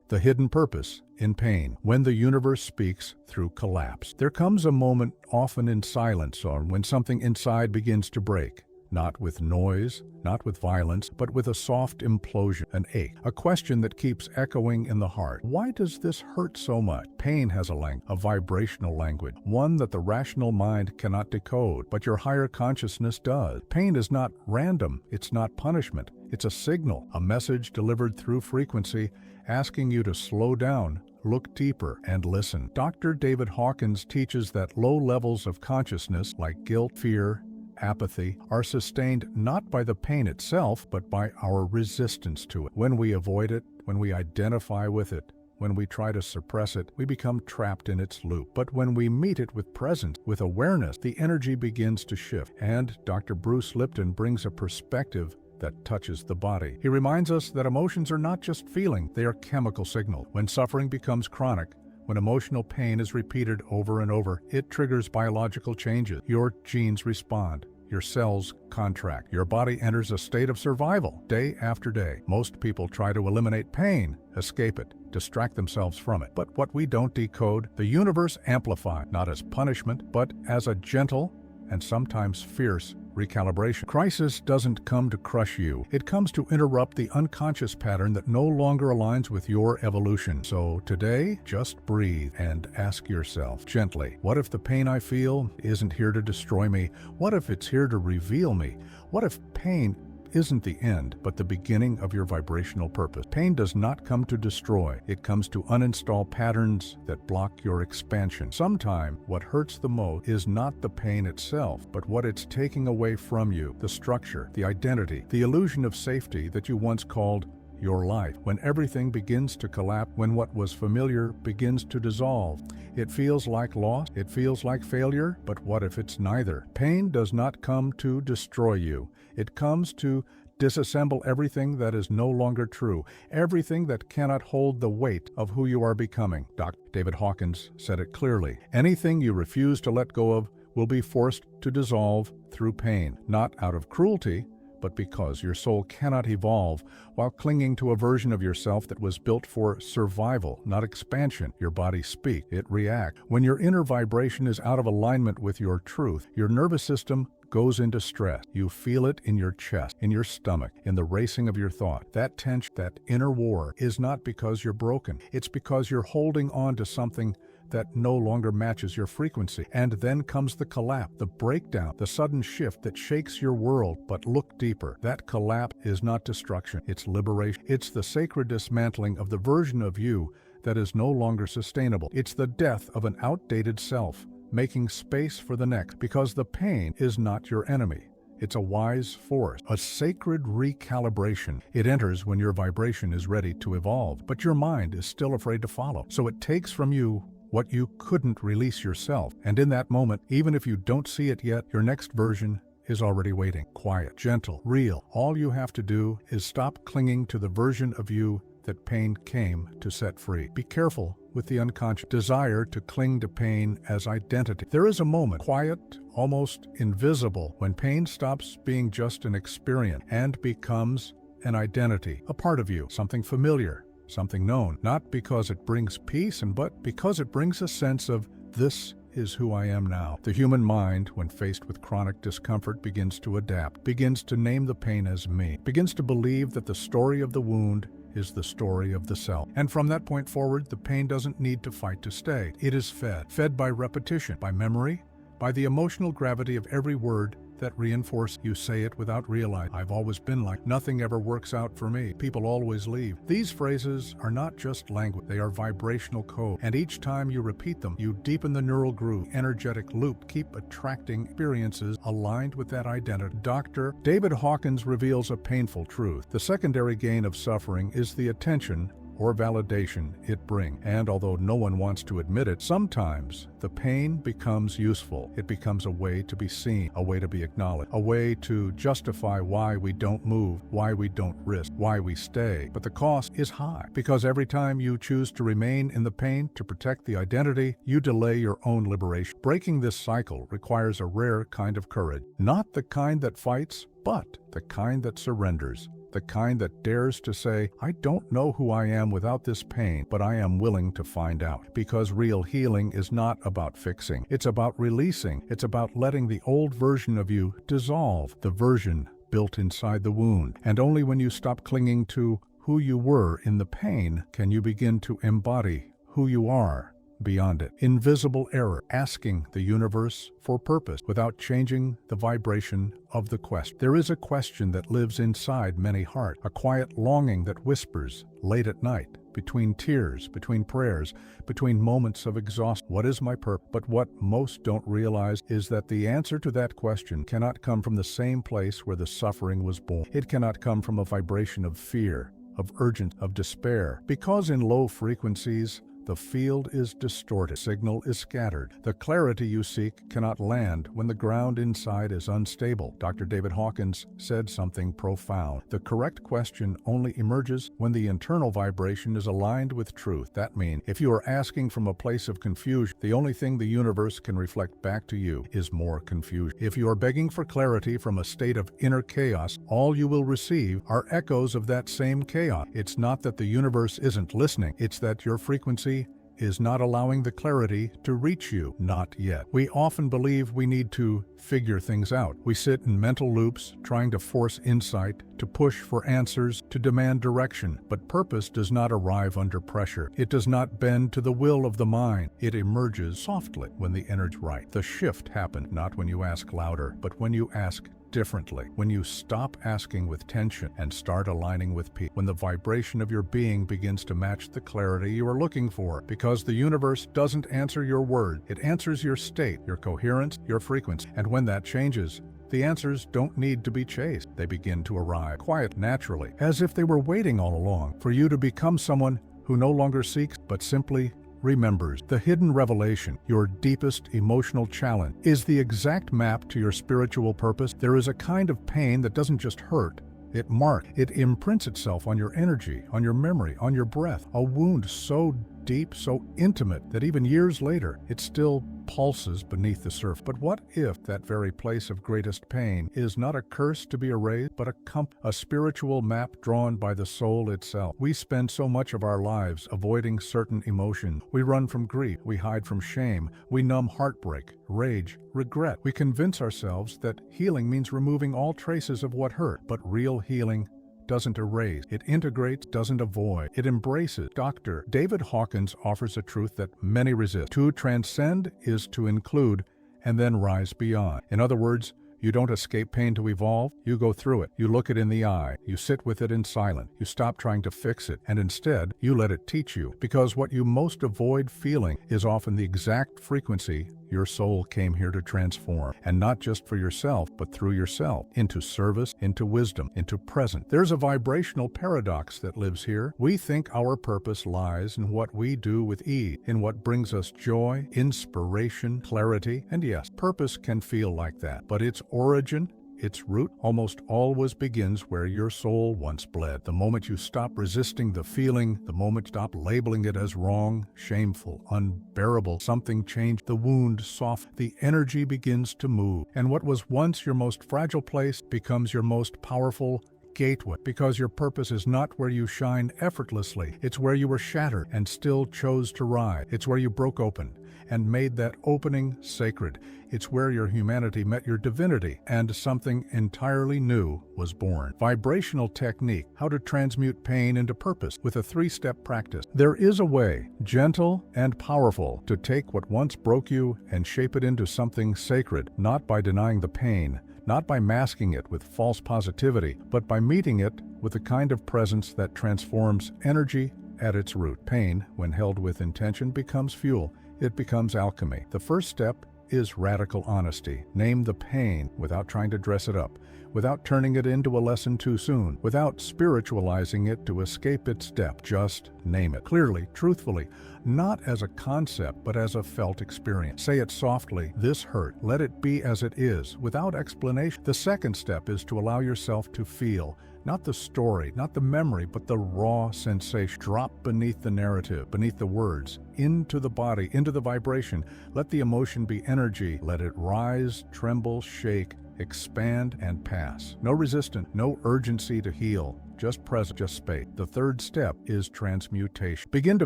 The hidden purpose in pain. When the universe speaks through collapse, there comes a moment, often in silence or when something inside begins to break. Not with noise, not with violence, but with a soft implosion, an ache, a question that keeps echoing in the heart. Why does this hurt so much? Pain has a vibrational language, one that the rational mind cannot decode, but your higher consciousness does. Pain is not random, it's not punishment, it's a signal, a message delivered through frequency, asking you to slow down, look deeper, and listen. Dr. David Hawkins teaches that low levels of consciousness, like guilt, fear, apathy, are sustained not by the pain itself, but by our resistance to it. When we avoid it, when we identify with it, when we try to suppress it, we become trapped in its loop. But when we meet it with presence, with awareness, the energy begins to shift. And Dr. Bruce Lipton brings a perspective that touches the body. He reminds us that emotions are not just feeling, they are chemical signals. When suffering becomes chronic, when emotional pain is repeated over and over, it triggers biological changes. Your genes respond, your cells contract, your body enters a state of survival day after day. Most people try to eliminate pain, escape it, distract themselves from it. But what we don't decode, the universe amplifies, not as punishment, but as a gentle and sometimes fierce recalibration. Crisis doesn't come to crush you. It comes to interrupt the unconscious pattern that no longer aligns with your evolution. So today, just breathe and ask yourself gently, what if the pain I feel isn't here to destroy me? What if it's here to reveal me? What if pain isn't the end, but the beginning of your vibrational purpose? Pain does not come to destroy. It comes to uninstall patterns that block your expansion. Sometimes what hurts the most is not the pain itself, but what it's taking away from you, the structure, the identity, the illusion of safety that you once called your life. When everything begins to collapse, when what was familiar begins to dissolve, it feels like loss, it feels like failure, but what if it's neither? Pain does not come to destroy you. It comes to disassemble everything that is no longer true, everything that cannot hold the weight of who you are becoming. Dr. David Hawkins said it clearly. Anything you refuse to let go of will be forced to dissolve through pain, not out of cruelty, but because your soul cannot evolve while clinging to a version of yourself that was built for survival, not expansion. Your body speaks, it reacts. When your inner vibration is out of alignment with your truth, your nervous system goes into stress. You feel it in your chest, in your stomach, in the racing of your thought. That tension, that inner war, is not because you're broken. It's because you're holding on to something that no longer matches your frequency. And then comes the collapse, the breakdown, the sudden shift that shakes your world. But look deeper. That collapse is not destruction, it's liberation. It's the sacred dismantling of the version of you that is no longer sustainable. It's the death of an outdated self, making space for the next, because the pain is not your enemy. It's a wise force, a sacred recalibration. It enters when your vibration is ready to evolve, but your mind is still afraid to follow. So it takes from you what you couldn't release yourself. And in that moment, even if you don't see it yet, your next version is already waiting. Quiet, gentle, real. All you have to do is stop clinging to the version of you that pain came to set free. Be careful with the unconscious desire to cling to pain as identity. There is a moment, quiet, almost invisible, when pain stops being just an experience and becomes an identity, a part of you, something familiar, something known, not because it brings peace, but because it brings a sense of, this is who I am now. The human mind, when faced with chronic discomfort, begins to adapt, begins to name the pain as me, begins to believe that the story of the wound is the story of the self. And from that point forward, the pain doesn't need to fight to stay. It is fed by repetition, by memory, by the emotional gravity of every word that reinforce. You say it without realizing. I've always been like, nothing ever works out for me. People always leave. These phrases are not just language, they are vibrational code. And each time you repeat them, you deepen the neural groove, energetic loop, keep attracting experiences aligned with that identity. Dr. David Hawkins reveals a painful truth. The secondary gain of suffering is the attention or validation it brings. And although no one wants to admit it, sometimes the pain becomes useful. It becomes a way to be seen, a way to be acknowledged, a way to justify why we don't move, why we don't risk, why we stay. But the cost is high, because every time you choose to remain in the pain to protect the identity, you delay your own liberation. Breaking this cycle requires a rare kind of courage, not the kind that fights, but the kind that surrenders. the kind that dares to say, I don't know who I am without this pain, but I am willing to find out. Because real healing is not about fixing. It's about releasing. It's about letting the old version of you dissolve, the version built inside the wound. And only when you stop clinging to who you were in the pain can you begin to embody who you are beyond it. Invisible error, asking the universe for purpose without changing the vibration of the question. There is a question that lives inside many hearts, a quiet longing that whispers late at night, between tears, between prayers, between moments of exhaustion. What is my purpose? But what most don't realize is that the answer to that question cannot come from the same place where the suffering was born. It cannot come from a vibration of fear, of urgency, of despair, because in low frequencies, the field is distorted, signal is scattered. The clarity you seek cannot land when the ground inside is unstable. Dr. David Hawkins said something profound. The correct question only emerges when the internal vibration is aligned with truth. That means, if you are asking from a place of confusion, the only thing the universe can reflect back to you is more confusion. If you are begging for clarity from a state of inner chaos, all you will receive are echoes of that same chaos. It's not that the universe isn't listening, it's that your frequency is not allowing the clarity to reach you. Not yet. We often believe we need to figure things out. We sit in mental loops, trying to force insight, to push for answers, to demand direction. But purpose does not arrive under pressure. It does not bend to the will of the mind. It emerges softly when the energy is right. The shift happens not when you ask louder, but when you ask differently, when you stop asking with tension and start aligning with peace, when the vibration of your being begins to match the clarity you are looking for, because the universe doesn't answer your word, it answers your state, your coherence, your frequency. And when that changes, the answers don't need to be chased. They begin to arrive quiet, naturally, as if they were waiting all along for you to become someone who no longer seeks, but simply remembers. The hidden revelation, your deepest emotional challenge, is the exact map to your spiritual purpose. There is a kind of pain that doesn't just hurt, it marks. It imprints itself on your energy, on your memory, on your breath. A wound so deep, so intimate, that even years later, it still pulses beneath the surface. But what if that very place of greatest pain is not a curse to be erased, but a spiritual map drawn by the soul itself? We spend so much of our lives avoiding certain emotions. We run from grief. We hide from shame. We numb heartbreak, rage, regret. We convince ourselves that healing means removing all traces of what hurt. But real healing doesn't erase, it integrates, doesn't avoid, it embraces. Dr. David Hawkins offers a truth that many resist. To transcend is to include and then rise beyond. In other words, you don't escape pain to evolve, you go through it. You look it in the eye, you sit with it in silence, you stop trying to fix it, and instead, you let it teach you. Because what you most avoid feeling is often the exact frequency your soul came here to transform. And not just for yourself, but through yourself, into service, into wisdom, into present. There's a vibrational paradox that lives here. We think our purpose lies in what we do with ease, in what brings us joy, inspiration, clarity. And yes, purpose can feel like that, but its origin, its root, almost always begins where your soul once bled. The moment you stop resisting the feeling, the moment you stop labeling it as wrong, shameful, unbearable, something changed. The wound softens, the energy begins to move, and what was once your most fragile place becomes your most powerful gateway, because your purpose is not where you shine effortlessly. It's where you were shattered and still chose to rise. It's where you broke open and made that opening sacred. It's where your humanity met your divinity and something entirely new was born. Vibrational technique, how to transmute pain into purpose with a 3-step practice. There is a way, gentle and powerful, to take what once broke you and shape it into something sacred, not by denying the pain, not by masking it with false positivity, but by meeting it with the kind of presence that transforms energy at its root. Pain, when held with intention, becomes fuel. It becomes alchemy. The first step is radical honesty. Name the pain without trying to dress it up, without turning it into a lesson too soon, without spiritualizing it to escape its depth. Just name it clearly, truthfully, not as a concept, but as a felt experience. Say it softly, this hurt. Let it be as it is, without explanation. The second step is to allow yourself to feel, not the story, not the memory, but the raw sensation. Drop beneath the narrative, beneath the words, into the body, into the vibration. Let the emotion be energy. Let it rise, tremble, shake, expand, and pass. No resistance, no urgency to heal. just presence, just space. The third step is transmutation. Begin to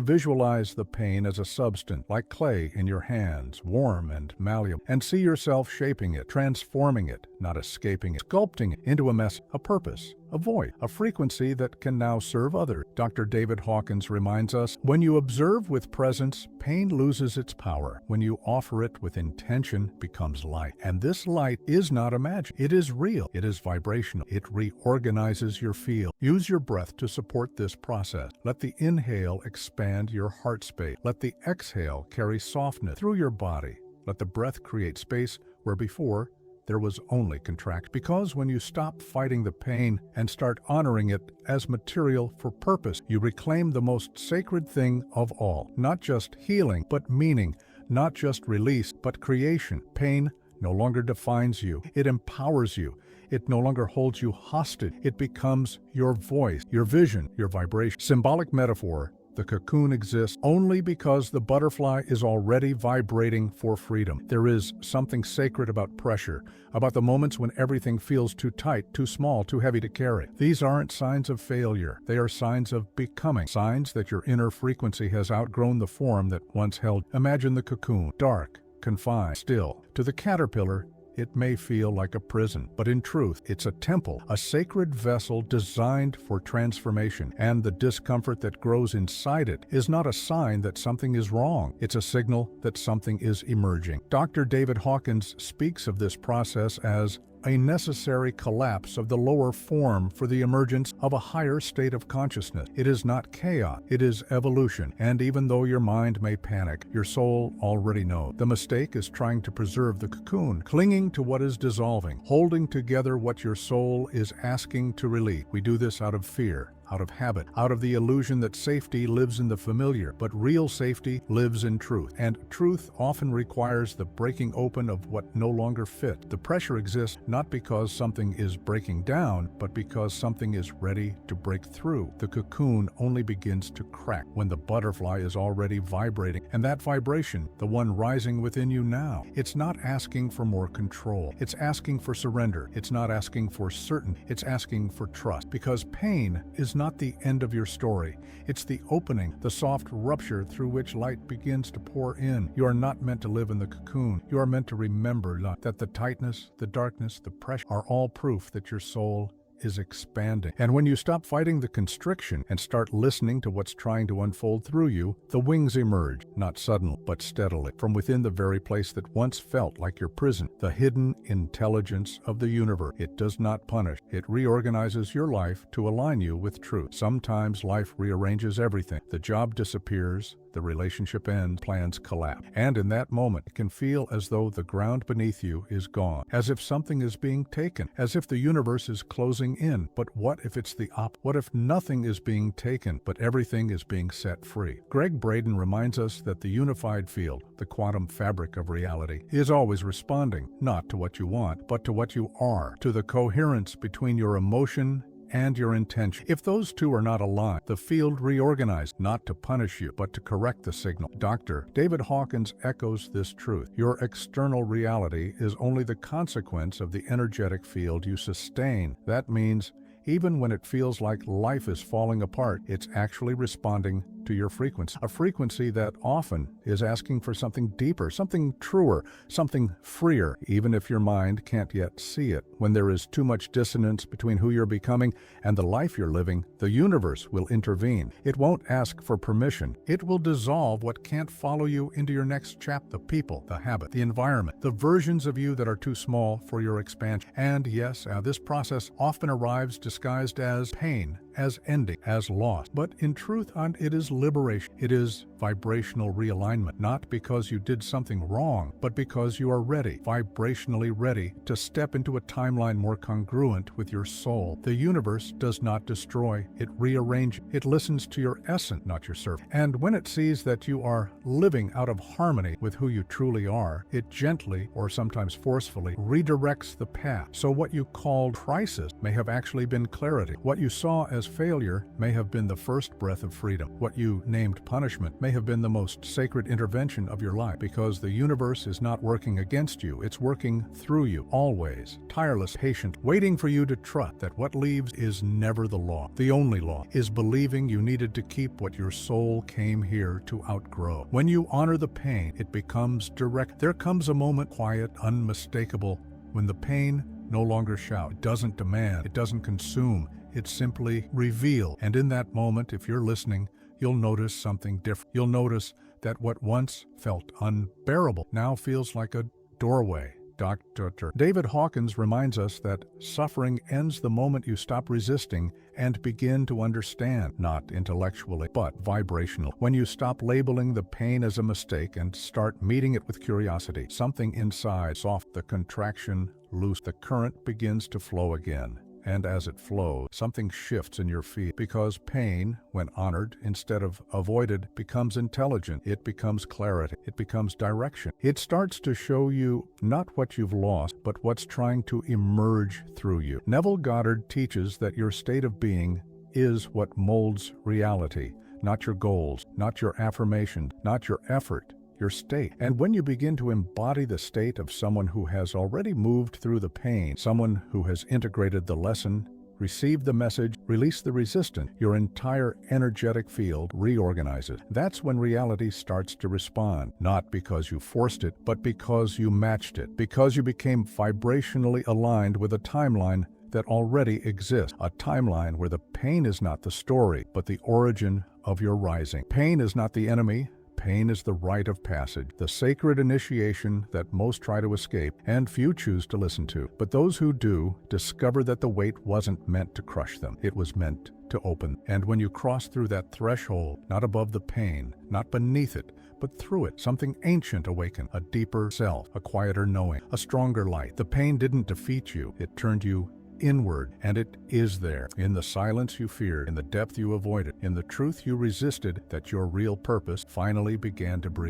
visualize the pain as a substance, like clay in your hands, warm and malleable, and see yourself shaping it, transforming it, not escaping it, sculpting it into a mess, a purpose, a voice, a frequency that can now serve others. Dr. David Hawkins reminds us, when you observe with presence, pain loses its power. When you offer it with intention, it becomes light. And this light is not imagined. It is real. It is vibrational. It reorganizes your field. Use your breath to support this process. Let the inhale expand your heart space. Let the exhale carry softness through your body. Let the breath create space where before there was only contraction. Because when you stop fighting the pain and start honoring it as material for purpose, you reclaim the most sacred thing of all. Not just healing, but meaning. Not just release, but creation. Pain no longer defines you. It empowers you. It no longer holds you hostage. It becomes your voice, your vision, your vibration. Symbolic metaphor. The cocoon exists only because the butterfly is already vibrating for freedom. There is something sacred about pressure, about the moments when everything feels too tight, too small, too heavy to carry. These aren't signs of failure. They are signs of becoming, signs that your inner frequency has outgrown the form that once held. Imagine the cocoon, dark, confined, still. To the caterpillar, it may feel like a prison, but in truth, it's a temple, a sacred vessel designed for transformation. And the discomfort that grows inside it is not a sign that something is wrong. It's a signal that something is emerging. Dr. David Hawkins speaks of this process as a necessary collapse of the lower form for the emergence of a higher state of consciousness. It is not chaos, it is evolution. And even though your mind may panic, your soul already knows. The mistake is trying to preserve the cocoon, clinging to what is dissolving, holding together what your soul is asking to release. We do this out of fear, out of habit, out of the illusion that safety lives in the familiar, but real safety lives in truth. And truth often requires the breaking open of what no longer fits. The pressure exists not because something is breaking down, but because something is ready to break through. The cocoon only begins to crack when the butterfly is already vibrating. And that vibration, the one rising within you now, it's not asking for more control. It's asking for surrender. It's not asking for certainty. It's asking for trust. Because pain is not the end of your story. It's the opening, the soft rupture through which light begins to pour in. You are not meant to live in the cocoon. You are meant to remember that the tightness, the darkness, the pressure are all proof that your soul is expanding. And when you stop fighting the constriction and start listening to what's trying to unfold through you, the wings emerge, not suddenly, but steadily, from within the very place that once felt like your prison. The hidden intelligence of the universe. It does not punish. It reorganizes your life to align you with truth. Sometimes life rearranges everything. The job disappears, the relationship ends, plans collapse. And in that moment, it can feel as though the ground beneath you is gone, as if something is being taken, as if the universe is closing in. But what if it's the opposite? What if nothing is being taken, but everything is being set free? Greg Braden reminds us that the unified field, the quantum fabric of reality, is always responding, not to what you want, but to what you are, to the coherence between your emotion and your intention. If those two are not aligned, the field reorganized, not to punish you, but to correct the signal. Dr. David Hawkins echoes this truth. Your external reality is only the consequence of the energetic field you sustain. That means even when it feels like life is falling apart, it's actually responding to your frequency. A frequency that often is asking for something deeper, something truer, something freer, even if your mind can't yet see it. When there is too much dissonance between who you're becoming and the life you're living, the universe will intervene. It won't ask for permission. It will dissolve what can't follow you into your next chapter. The people, the habit, the environment, the versions of you that are too small for your expansion. And yes, this process often arrives disguised as pain, as ending, as loss. But in truth, it is liberation. It is vibrational realignment, not because you did something wrong, but because you are ready, vibrationally ready, to step into a timeline more congruent with your soul. The universe does not destroy, it rearranges. It listens to your essence, not your service. And when it sees that you are living out of harmony with who you truly are, it gently, or sometimes forcefully, redirects the path. So what you called crisis may have actually been clarity. What you saw as failure may have been the first breath of freedom. What you named punishment may have been the most sacred intervention of your life, because the universe is not working against you, it's working through you, always, tireless, patient, waiting for you to trust that what leaves is never the law. The only law is believing you needed to keep what your soul came here to outgrow. When you honor the pain, it becomes direct. There comes a moment, quiet, unmistakable, when the pain no longer shouts. It doesn't demand, it doesn't consume, it simply reveals. And in that moment, if you're listening, you'll notice something different. You'll notice that what once felt unbearable now feels like a doorway. Dr. David Hawkins reminds us that suffering ends the moment you stop resisting and begin to understand, not intellectually, but vibrationally. When you stop labeling the pain as a mistake and start meeting it with curiosity, something inside soft, the contraction loose, the current begins to flow again. And as it flows, something shifts in your feet, because pain, when honored instead of avoided, becomes intelligent. It becomes clarity. It becomes direction. It starts to show you not what you've lost, but what's trying to emerge through you. Neville Goddard teaches that your state of being is what molds reality, not your goals, not your affirmations, not your effort, your state. And when you begin to embody the state of someone who has already moved through the pain, someone who has integrated the lesson, received the message, released the resistance, your entire energetic field reorganizes. That's when reality starts to respond, not because you forced it, but because you matched it, because you became vibrationally aligned with a timeline that already exists, a timeline where the pain is not the story, but the origin of your rising. Pain is not the enemy. Pain is the rite of passage, the sacred initiation that most try to escape and few choose to listen to. But those who do discover that the weight wasn't meant to crush them. It was meant to open. And when you cross through that threshold, not above the pain, not beneath it, but through it, something ancient awakened, a deeper self, a quieter knowing, a stronger light. The pain didn't defeat you. It turned you inward, and it is there, in the silence you feared, in the depth you avoided, in the truth you resisted, that your real purpose finally began to breathe.